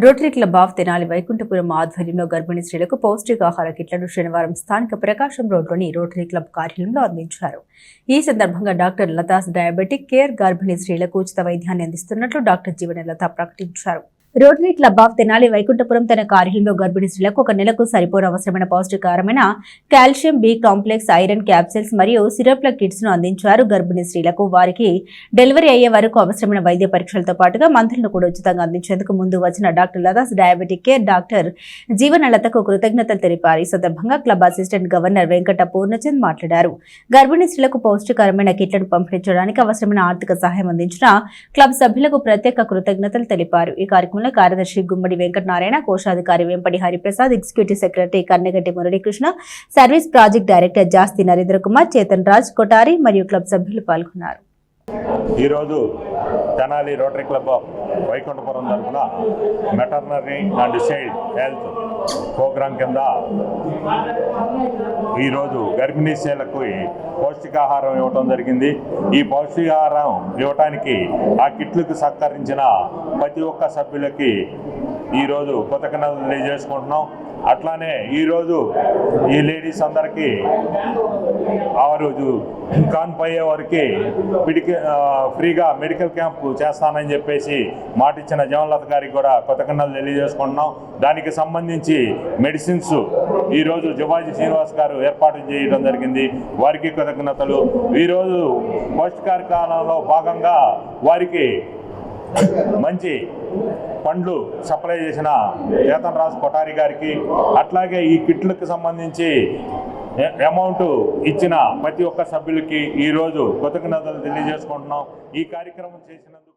Rotary club of Tenali Vaikunthapuram ఆధ్వర్యంలో గర్భిణీ స్త్రీలకు పౌష్టికాహార కిట్లను శనివారం స్థానిక ప్రకాశం రోడ్లోని రోటరీ క్లబ్ కార్యాలయంలో అందించారు. ఈ సందర్భంగా డాక్టర్ లతాస్ డయాబెటిక్ కేర్ గర్భిణీ స్త్రీలకు ఉచిత వైద్యాన్ని అందిస్తున్నట్లు డాక్టర్ జీవనలత ప్రకటించారు. Rotary club of Tenali Vaikunthapuram తన కార్యాలయంలో గర్భిణీ స్త్రీలకు ఒక నెలకు సరిపోని అవసరమైన పౌష్టికారమైన calcium B complex, iron capsules మరియు సిరప్ల కిట్స్ ను అందించారు. గర్భిణీ స్త్రీలకు వారికి డెలివరీ అయ్యే వరకు అవసరమైన వైద్య పరీక్షలతో పాటుగా మందులను కూడా ఉచితంగా అందించేందుకు ముందు వచ్చిన doctor Latha's diabetic care doctor జీవనలతకు కృతజ్ఞతలు తెలిపారు. ఈ సందర్భంగా club assistant governor Venkata Purnachand మాట్లాడారు. గర్భిణీ స్త్రీలకు పౌష్టికారమైన కిట్లను పంపిణీ చేయడానికి అవసరమైన ఆర్థిక సహాయం అందించిన క్లబ్ సభ్యులకు ప్రత్యేక కృతజ్ఞతలు తెలిపారు. ఈ కార్యక్రమంలో కార్యదర్శి గుమ్మడి వెంకటనారాయణ, కోశాధికారి Vempati Hariprasad, executive secretary Kanneganti Muralikrishna, service project director Jasti Narendra Kumar, Chetan Raj, Kotari మరియు క్లబ్ సభ్యులు పాల్గొన్నారు. ఈరోజు Tenali rotary club of Vaikunthapuram తరఫున maternity and child health program కింద ఈరోజు గర్భిణీ స్త్రీలకు పౌష్టికాహారం ఇవ్వటం జరిగింది. ఈ పౌష్టికాహారం ఇవ్వటానికి ఆ కిట్లకు సహకరించిన ప్రతి ఒక్క సభ్యులకి ఈరోజు కృతజ్ఞతలు తెలియజేసుకుంటున్నాం. అట్లానే ఈరోజు ఈ లేడీస్ అందరికీ ఆ రోజు కాన్పోయే వారికి ఫ్రీగా మెడికల్ క్యాంపు చేస్తానని చెప్పేసి మాటిచ్చిన జీవనలత గారికి కూడా కృతజ్ఞతలు తెలియజేసుకుంటున్నాం. దానికి సంబంధించి మెడిసిన్స్ ఈరోజు జవాజీ శ్రీనివాస్ గారు ఏర్పాటు చేయడం జరిగింది. వారికి కృతజ్ఞతలు. ఈరోజు పౌష్టికాహారంలో భాగంగా వారికి మంచి పండ్లు సప్లై చేసిన చేతన్ రాజ్ కొటారి గారికి, అట్లాగే ఈ కిట్లకు సంబంధించి అమౌంట్ ఇచ్చిన ప్రతి ఒక్క సభ్యులకి ఈరోజు కృతజ్ఞతలు తెలియజేసుకుంటున్నాం. ఈ కార్యక్రమం చేసినందుకు